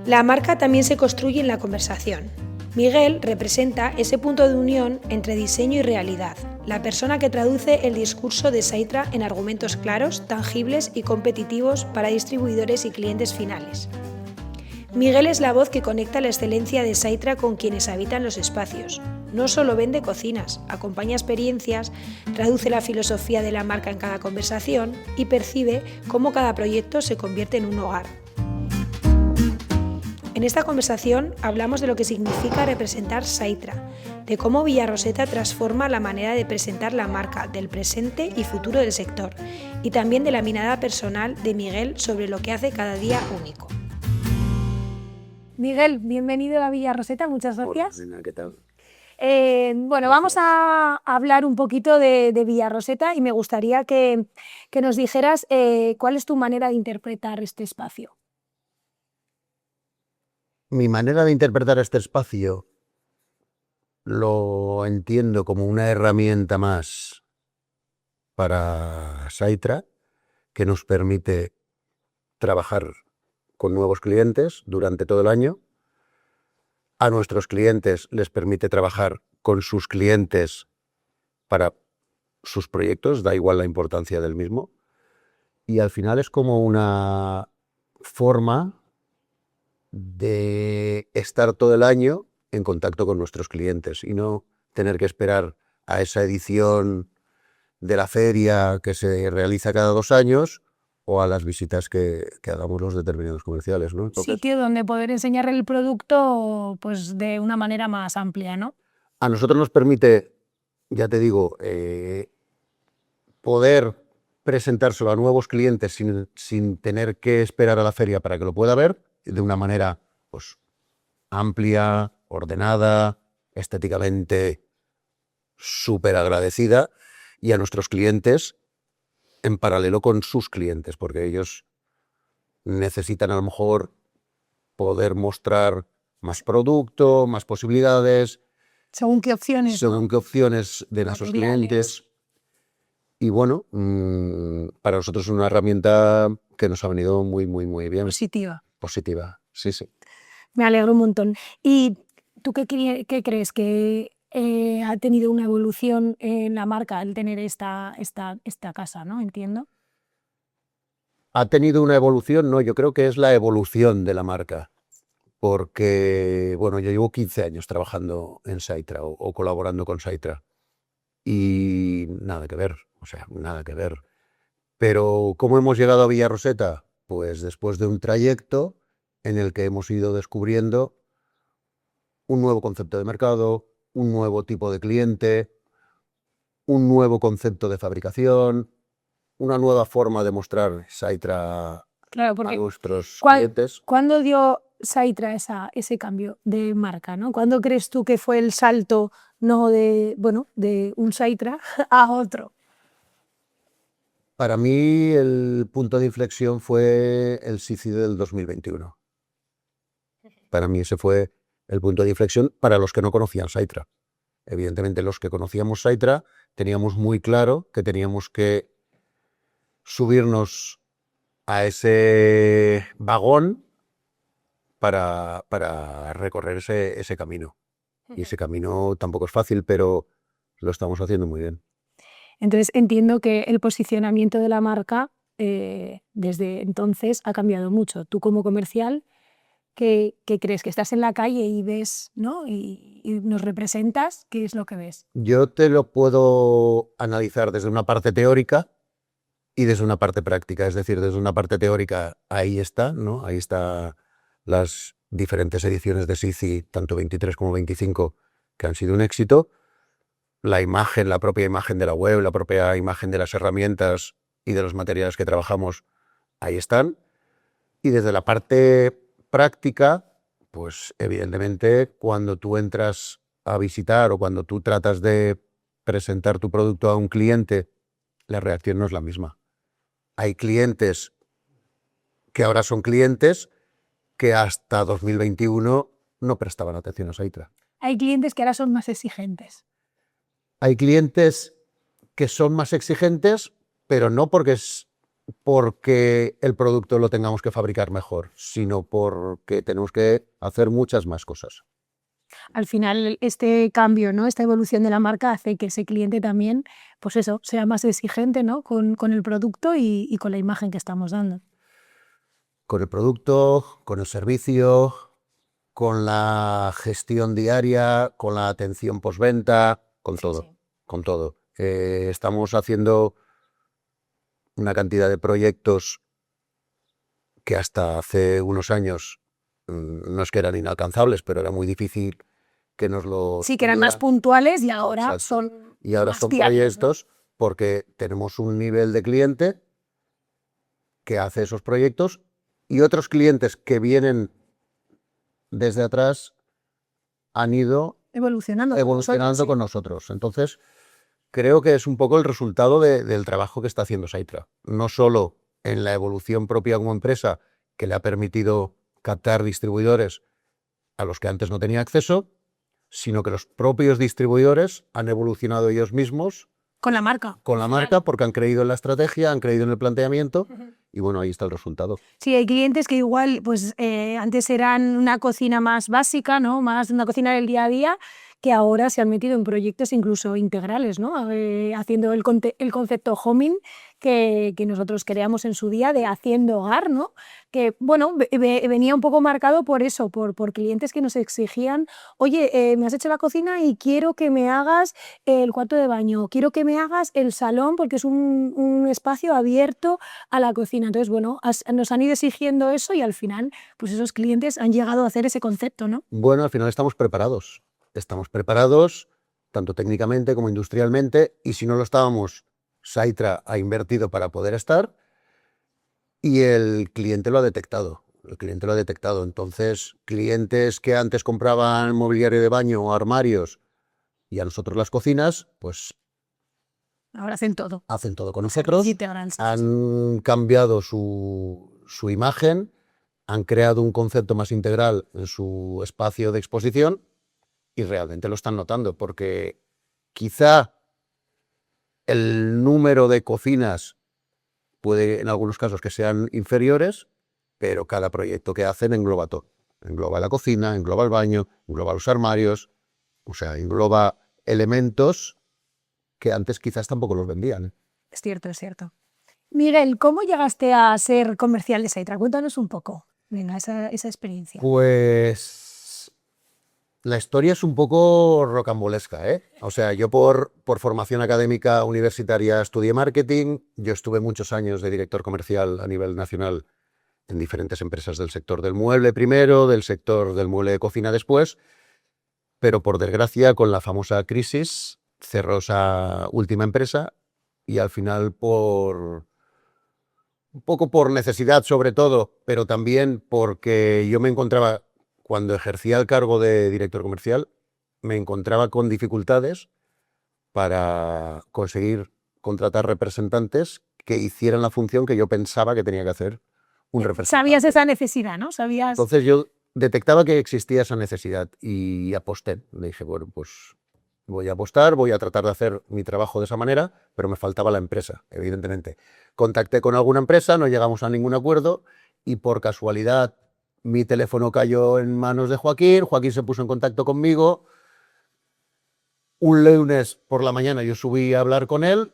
La marca también se construye en la conversación. Miguel representa ese punto de unión entre diseño y realidad, la persona que traduce el discurso de Saitra en argumentos claros, tangibles y competitivos para distribuidores y clientes finales. Miguel es la voz que conecta la excelencia de Saitra con quienes habitan los espacios. No solo vende cocinas, acompaña experiencias, traduce la filosofía de la marca en cada conversación y percibe cómo cada proyecto se convierte en un hogar. En esta conversación hablamos de lo que significa representar Saitra, de cómo Villarroseta transforma la manera de presentar la marca del presente y futuro del sector, y también de la mirada personal de Miguel sobre lo que hace cada día único. Miguel, bienvenido a Villarroseta, muchas gracias. Hola, ¿qué tal? Bueno, vamos a hablar un poquito de Villarroseta y me gustaría que nos dijeras cuál es tu manera de interpretar este espacio. Mi manera de interpretar este espacio lo entiendo como una herramienta más para Saitra que nos permite trabajar con nuevos clientes durante todo el año. A nuestros clientes les permite trabajar con sus clientes para sus proyectos, da igual la importancia del mismo. Y al final es como una forma de estar todo el año en contacto con nuestros clientes y no tener que esperar a esa edición de la feria que se realiza cada 2 años o a las visitas que hagamos los determinados comerciales, ¿no? Entonces, Sitio donde poder enseñar el producto pues, de una manera más amplia, ¿no? a nosotros nos permite, ya te digo, poder presentárselo a nuevos clientes sin tener que esperar a la feria para que lo pueda ver, de una manera pues, amplia, ordenada, estéticamente súper agradecida, y a nuestros clientes en paralelo con sus clientes, porque ellos necesitan a lo mejor poder mostrar más producto, más posibilidades, Según qué opciones, según ¿no? qué opciones de nuestros Materiales. clientes. Y bueno, para nosotros es una herramienta que nos ha venido muy, muy, muy bien. Positiva, sí, sí. Me alegro un montón. ¿Y tú qué crees que ha tenido una evolución en la marca al tener esta casa, ¿no? Entiendo. ¿Ha tenido una evolución? No, yo creo que es la evolución de la marca. Porque, bueno, yo llevo 15 años trabajando en Saitra o colaborando con Saitra. Y nada que ver, o sea, nada que ver. Pero, ¿cómo hemos llegado a Villarroseta? Pues después de un trayecto en el que hemos ido descubriendo un nuevo concepto de mercado, un nuevo tipo de cliente, un nuevo concepto de fabricación, una nueva forma de mostrar Saitra Claro, a porque nuestros clientes. ¿cuándo dio Saitra ese cambio de marca, ¿no? ¿Cuándo crees tú que fue el salto, no de un Saitra a otro? Para mí el punto de inflexión fue el SICI del 2021. Para mí ese fue el punto de inflexión para los que no conocían Saitra. Evidentemente los que conocíamos Saitra teníamos muy claro que teníamos que subirnos a ese vagón para recorrer ese camino. Y ese camino tampoco es fácil, pero lo estamos haciendo muy bien. Entonces entiendo que el posicionamiento de la marca desde entonces ha cambiado mucho. Tú como comercial, ¿qué crees? ¿Que estás en la calle y ves, ¿no? y nos representas? ¿Qué es lo que ves? Yo te lo puedo analizar desde una parte teórica y desde una parte práctica. Es decir, desde una parte teórica, ahí está, ¿no? Ahí están las diferentes ediciones de SICI, tanto 23 como 25, que han sido un éxito. La imagen, la propia imagen de la web, la propia imagen de las herramientas y de los materiales que trabajamos, ahí están. Y desde la parte práctica, pues evidentemente cuando tú entras a visitar o cuando tú tratas de presentar tu producto a un cliente, la reacción no es la misma. Hay clientes que ahora son clientes que hasta 2021 no prestaban atención a Saitra. Hay clientes que ahora son más exigentes. Hay clientes que son más exigentes, pero no porque porque el producto lo tengamos que fabricar mejor, sino porque tenemos que hacer muchas más cosas. Al final, este cambio, ¿no? Esta evolución de la marca hace que ese cliente también, pues eso, sea más exigente, ¿no? con el producto y con la imagen que estamos dando. Con el producto, con el servicio, con la gestión diaria, con la atención postventa, con todo, Sí. con todo. Estamos haciendo una cantidad de proyectos que hasta hace unos años no es que eran inalcanzables, pero era muy difícil que nos los Sí, que eran más dieran. puntuales y ahora Exacto. son Y ahora más son diarios, ¿no? proyectos porque tenemos un nivel de cliente que hace esos proyectos y otros clientes que vienen desde atrás han ido Evolucionando evolucionando con nosotros. Entonces, creo que es un poco el resultado del trabajo que está haciendo Saitra. No solo en la evolución propia como empresa, que le ha permitido captar distribuidores a los que antes no tenía acceso, sino que los propios distribuidores han evolucionado ellos mismos con la marca. con la marca porque han creído en la estrategia, han creído en el planteamiento y bueno, ahí está el resultado. Sí, hay clientes que igual, pues antes eran una cocina más básica, ¿no? Más una cocina del día a día, que ahora se han metido en proyectos incluso integrales, ¿no? Haciendo el concepto homing que nosotros creamos en su día de haciendo hogar, ¿no? Que, bueno, venía un poco marcado por eso, por clientes que nos exigían, oye, me has hecho la cocina y quiero que me hagas el cuarto de baño, quiero que me hagas el salón porque es un espacio abierto a la cocina. Entonces, bueno, nos han ido exigiendo eso y al final, pues esos clientes han llegado a hacer ese concepto, ¿no? Bueno, al final estamos preparados. Estamos preparados tanto técnicamente como industrialmente y si no lo estábamos, Saitra ha invertido para poder estar y el cliente lo ha detectado. El cliente lo ha detectado. Entonces, clientes que antes compraban mobiliario de baño o armarios y a nosotros las cocinas, pues Ahora hacen todo. hacen todo con nosotros. Integral, sí. Han cambiado su imagen, han creado un concepto más integral en su espacio de exposición y realmente lo están notando porque quizá el número de cocinas puede en algunos casos que sean inferiores, pero cada proyecto que hacen engloba todo. Engloba la cocina, engloba el baño, engloba los armarios, o sea, engloba elementos que antes quizás tampoco los vendían, ¿eh? Es cierto, es cierto. Miguel, ¿cómo llegaste a ser comercial de Saitra? Cuéntanos un poco, venga, esa experiencia. Pues la historia es un poco rocambolesca, ¿eh? O sea, yo por formación académica universitaria estudié marketing, yo estuve muchos años de director comercial a nivel nacional en diferentes empresas del sector del mueble primero, del sector del mueble de cocina después, pero por desgracia con la famosa crisis cerró esa última empresa y al final un poco por necesidad sobre todo, pero también porque yo me encontraba, cuando ejercía el cargo de director comercial, me encontraba con dificultades para conseguir contratar representantes que hicieran la función que yo pensaba que tenía que hacer un representante. Sabías esa necesidad, ¿no? Sabías. Entonces yo detectaba que existía esa necesidad y aposté. Le dije, bueno, pues voy a apostar, voy a tratar de hacer mi trabajo de esa manera, pero me faltaba la empresa, evidentemente. Contacté con alguna empresa, no llegamos a ningún acuerdo y por casualidad mi teléfono cayó en manos de Joaquín, Joaquín se puso en contacto conmigo. Un lunes por la mañana yo subí a hablar con él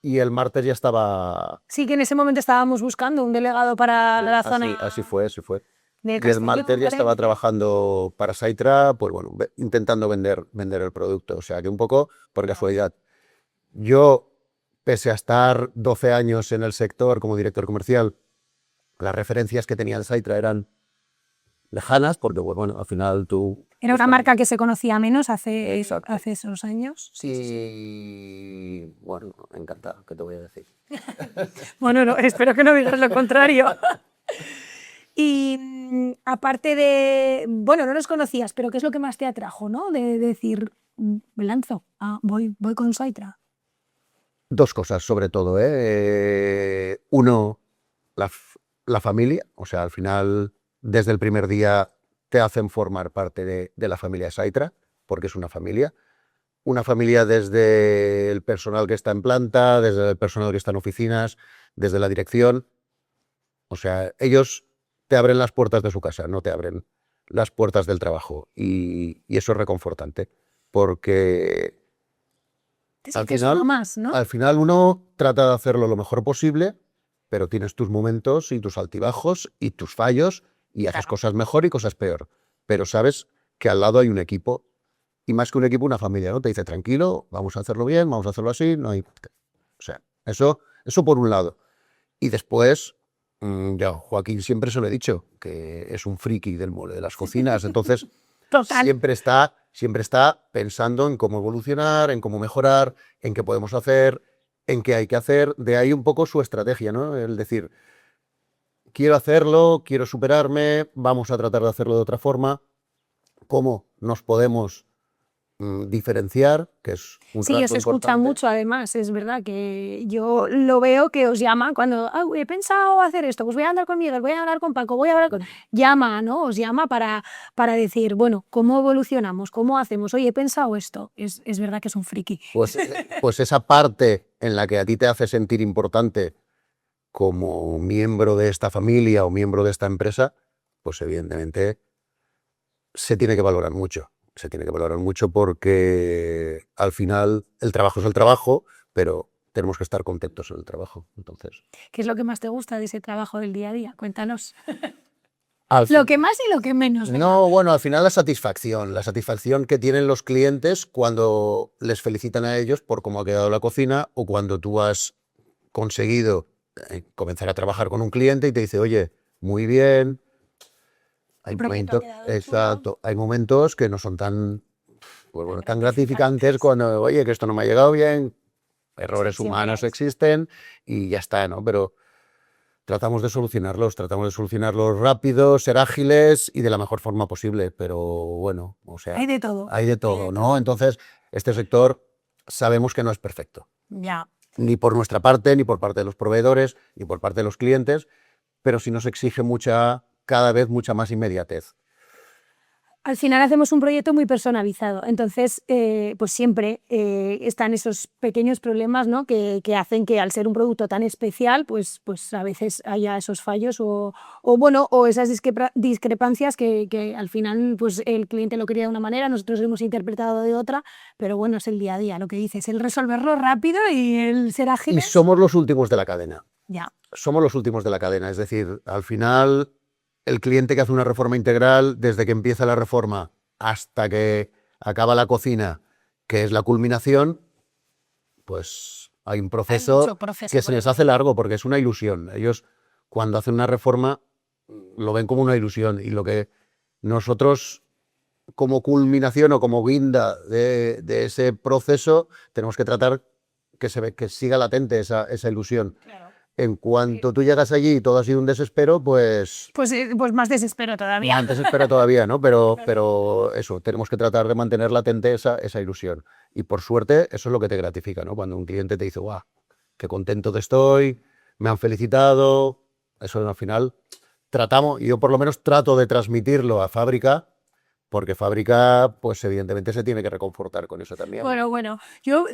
y el martes ya estaba... Sí, que en ese momento estábamos buscando un delegado para la zona. Así fue, así fue. De Y el Castellón, martes ya estaba Valencia. trabajando para Saitra, pues bueno, intentando vender el producto. O sea, que un poco por casualidad. Yo, pese a estar 12 años en el sector como director comercial, las referencias que tenía de Saitra eran lejanas, porque bueno, al final tú... Era una marca que se conocía menos hace Exacto. esos años. Sí, bueno, encantado, ¿qué te voy a decir? Bueno, no, espero que no digas lo contrario. Y aparte de, bueno, no nos conocías, pero ¿qué es lo que más te atrajo, ¿no? De decir, me lanzo, voy con Saitra. Dos cosas, sobre todo, ¿eh? Uno, la familia, o sea, al final, desde el primer día te hacen formar parte de la familia Saitra, porque es una familia. una familia desde el personal que está en planta, desde el personal que está en oficinas, desde la dirección. O sea, ellos te abren las puertas de su casa, no te abren las puertas del trabajo. Y eso es reconfortante, porque al final uno trata de hacerlo lo mejor posible, pero tienes tus momentos y tus altibajos y tus fallos y haces cosas mejor y cosas peor. Pero sabes que al lado hay un equipo, y más que un equipo, una familia, ¿no? Te dice, tranquilo, vamos a hacerlo bien, vamos a hacerlo así, no hay... O sea, eso por un lado. Y después, ya Joaquín siempre se lo he dicho, que es un friki del mole de las cocinas, entonces siempre está pensando en cómo evolucionar, en cómo mejorar, en qué podemos hacer, en qué hay que hacer. De ahí un poco su estrategia, ¿no? El decir, quiero hacerlo, quiero superarme, vamos a tratar de hacerlo de otra forma, cómo nos podemos diferenciar, que es un Sí, rasgo os escuchan importante. mucho, además, es verdad que yo lo veo que os llama cuando he pensado hacer esto, pues voy a hablar con Miguel, voy a hablar con Paco, voy a hablar con... Llama, ¿no? Os llama para decir, bueno, ¿cómo evolucionamos? ¿Cómo hacemos? Oye, he pensado esto. Es verdad que es un friki. Pues esa parte en la que a ti te hace sentir importante como miembro de esta familia o miembro de esta empresa, pues evidentemente se tiene que valorar mucho. Se tiene que valorar mucho porque al final el trabajo es el trabajo, pero tenemos que estar contentos en el trabajo. Entonces, ¿Qué es lo que más te gusta de ese trabajo del día a día? Cuéntanos. al Lo que más y lo que menos. No, bueno, al final la satisfacción que tienen los clientes cuando les felicitan a ellos por cómo ha quedado la cocina o cuando tú has conseguido comenzar a trabajar con un cliente y te dice, oye, muy bien. Hay momentos, exacto, hay momentos que no son tan, pues bueno, tan gratificantes cuando, oye, que esto no me ha llegado bien, errores humanos existen y ya está, ¿no? Pero tratamos de solucionarlos rápido, ser ágiles y de la mejor forma posible, pero bueno, o sea, Hay de todo. hay de todo, ¿no? Entonces, este sector sabemos que no es perfecto, Ya. ni por nuestra parte, ni por parte de los proveedores, ni por parte de los clientes, pero sí nos exige cada vez mucha más inmediatez. Al final hacemos un proyecto muy personalizado, entonces pues siempre están esos pequeños problemas, ¿no? que hacen que al ser un producto tan especial, pues a veces haya esos fallos o esas discrepancias que al final pues el cliente lo quería de una manera, nosotros lo hemos interpretado de otra, pero bueno, es el día a día, lo que dices, el resolverlo rápido y el ser ágil. Y somos los últimos de la cadena. Ya. Somos los últimos de la cadena, es decir, al final el cliente que hace una reforma integral, desde que empieza la reforma hasta que acaba la cocina, que es la culminación, pues hay un proceso que se les hace largo porque es una ilusión. Ellos cuando hacen una reforma lo ven como una ilusión y lo que nosotros como culminación o como guinda de ese proceso tenemos que tratar que siga latente esa ilusión. Claro. En cuanto tú llegas allí y todo ha sido un desespero, pues más desespero todavía. Más desespero todavía, ¿no? Pero eso, tenemos que tratar de mantener latente esa ilusión. Y por suerte, eso es lo que te gratifica, ¿no? Cuando un cliente te dice, guau, qué contento estoy, me han felicitado. Eso al final yo por lo menos trato de transmitirlo a fábrica, porque fábrica, pues evidentemente se tiene que reconfortar con eso también. Bueno, yo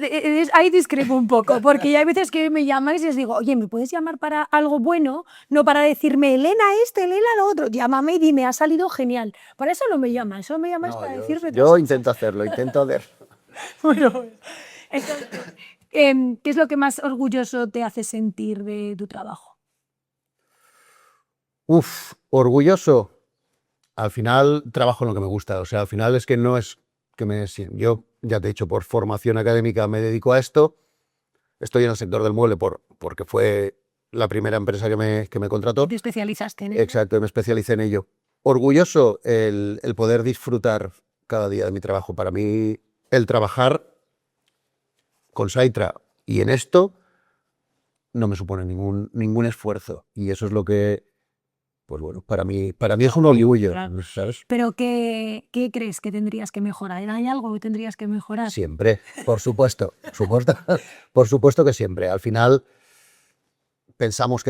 ahí discrepo un poco, porque ya hay veces que me llamáis y os digo, oye, ¿me puedes llamar para algo bueno? No para decirme, Elena esto, Elena lo otro. Llámame y dime, ha salido genial. Para eso no me llamas, eso me llamas para decirme... Yo intento hacerlo, intento hacer. Bueno, entonces, ¿qué es lo que más orgulloso te hace sentir de tu trabajo? Orgulloso. Al final trabajo en lo que me gusta, o sea, al final es que no es que yo ya te he dicho, por formación académica me dedico a esto, estoy en el sector del mueble porque fue la primera empresa que me contrató. ¿Te especializaste en ello? Exacto, me especialicé en ello. Orgulloso el poder disfrutar cada día de mi trabajo. Para mí el trabajar con Saitra y en esto no me supone ningún esfuerzo y eso es lo que pues bueno, para mí es un orgullo, claro. ¿Sabes? ¿Pero qué crees que tendrías que mejorar? ¿Hay algo que tendrías que mejorar? Siempre, por supuesto que siempre. Al final pensamos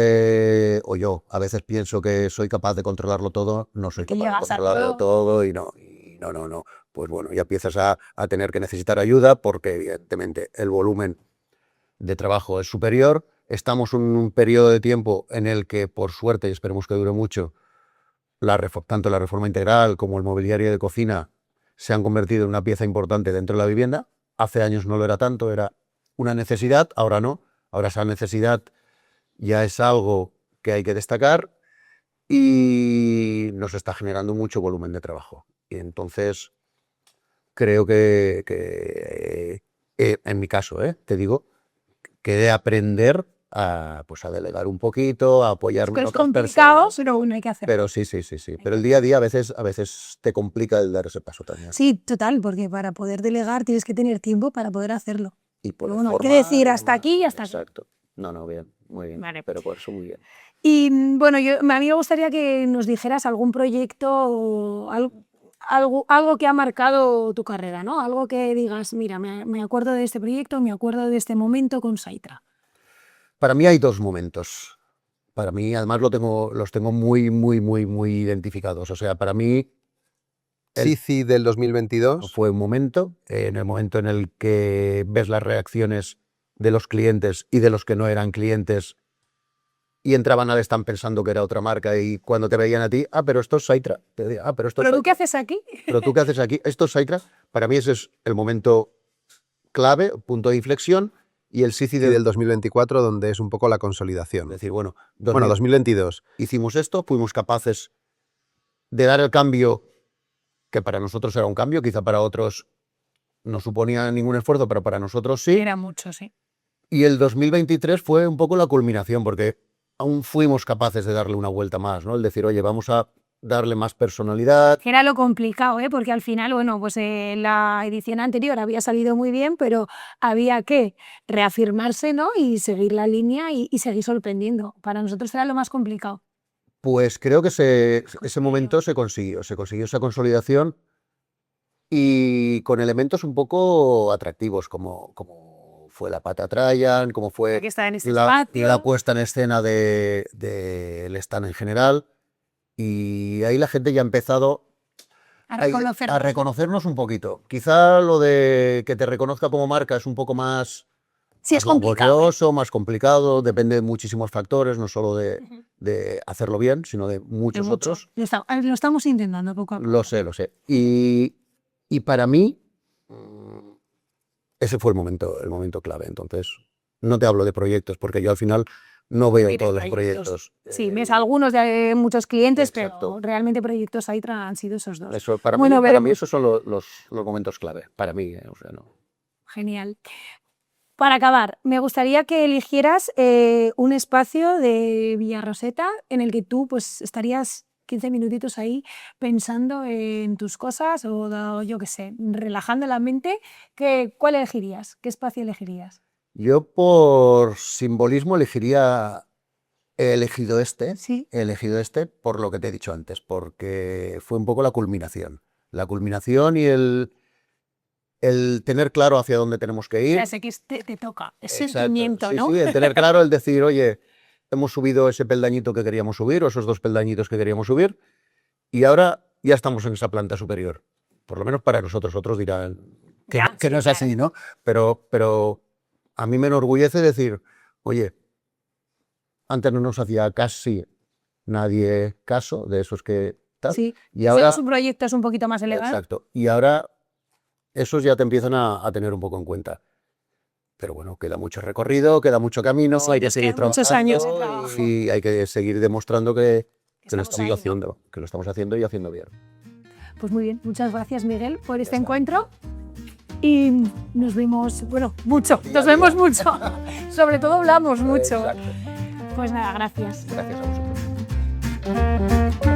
o yo a veces pienso que soy capaz de controlarlo todo, no soy capaz de controlarlo todo y no. pues bueno, ya empiezas a tener que necesitar ayuda porque evidentemente el volumen de trabajo es superior. Estamos en un periodo de tiempo en el que, por suerte, y esperemos que dure mucho, tanto la reforma integral como el mobiliario de cocina se han convertido en una pieza importante dentro de la vivienda. Hace años no lo era tanto, era una necesidad, ahora no. Ahora esa necesidad ya es algo que hay que destacar y nos está generando mucho volumen de trabajo. Y entonces creo que en mi caso, te digo, que de aprender a delegar un poquito, a apoyarme en Es otras complicado, personas. pero bueno, hay que hacerlo. Pero sí. Pero el día a día a veces te complica el dar ese paso también. Sí, total, porque para poder delegar tienes que tener tiempo para poder hacerlo. Y Pero bueno, hay que decir hasta aquí y hasta aquí. Exacto. No, bien, muy bien. Vale. Pero por eso muy bien. Y bueno, a mí me gustaría que nos dijeras algún proyecto o algo que ha marcado tu carrera, ¿no? Algo que digas, mira, me acuerdo de este proyecto, me acuerdo de este momento con Saitra. Para mí hay dos momentos. Para mí, además, los tengo muy identificados. O sea, para mí Cici del 2022 fue un momento, en el momento en el que ves las reacciones de los clientes y de los que no eran clientes y entraban al stand pensando que era otra marca y cuando te veían a ti, pero esto es Saitra. ¿Pero tú qué haces aquí? ¿Pero tú qué haces aquí? Esto es Saitra. Para mí ese es el momento clave, punto de inflexión. Y el Cici del 2024, donde es un poco la consolidación. Es decir, bueno, 2022. Hicimos esto, fuimos capaces de dar el cambio, que para nosotros era un cambio, quizá para otros no suponía ningún esfuerzo, pero para nosotros sí. Era mucho, sí. Y el 2023 fue un poco la culminación, porque aún fuimos capaces de darle una vuelta más, ¿no? El decir, oye, vamos a darle más personalidad. Era lo complicado, porque al final, bueno, pues la edición anterior había salido muy bien, pero había que reafirmarse, ¿no? Y seguir la línea y seguir sorprendiendo. Para nosotros era lo más complicado. Pues creo que ese momento se consiguió esa consolidación y con elementos un poco atractivos, como fue la pata Trajan, como fue la puesta en escena del stand en general. Y ahí la gente ya ha empezado a reconocernos un poquito. Quizá lo de que te reconozca como marca es un poco más, es complicado, más complicado, depende de muchísimos factores, no solo de hacerlo bien, sino de muchos otros. Lo estamos intentando poco a poco. Lo sé. Y para mí, ese fue el momento clave. Entonces, no te hablo de proyectos, porque yo al final no veo todos los proyectos. Sí, ves algunos de muchos clientes, Exacto. pero realmente proyectos Saitra han sido esos dos. Eso, para mí esos son los momentos clave, para mí. O sea, no. Genial. Para acabar, me gustaría que eligieras un espacio de Villarroseta en el que tú pues, estarías 15 minutitos ahí pensando en tus cosas o yo qué sé, relajando la mente. ¿Cuál elegirías? ¿Qué espacio elegirías? Yo por simbolismo he elegido este. ¿Sí? He elegido este por lo que te he dicho antes, porque fue un poco la culminación. La culminación y el tener claro hacia dónde tenemos que ir. O sea, sé que te toca, ese sentimiento, ¿no? Sí, el tener claro, el decir, oye, hemos subido ese peldañito que queríamos subir, o esos 2 peldañitos que queríamos subir, y ahora ya estamos en esa planta superior. Por lo menos para nosotros, otros dirán que no es así, ¿no? Pero a mí me enorgullece decir, oye, antes no nos hacía casi nadie caso de esos que tal. Sí, y ahora su proyecto es un poquito más elevado. Exacto. Y ahora esos ya te empiezan a tener un poco en cuenta. Pero bueno, queda mucho recorrido, queda mucho camino, hay que seguir trabajando. Muchos años de trabajo. Y hay que seguir demostrando que lo estamos haciendo y haciendo bien. Pues muy bien, muchas gracias Miguel por este encuentro y nos vemos, mucho, nos vemos mucho, sobre todo hablamos mucho. Exacto. Pues nada, gracias. Gracias a vosotros.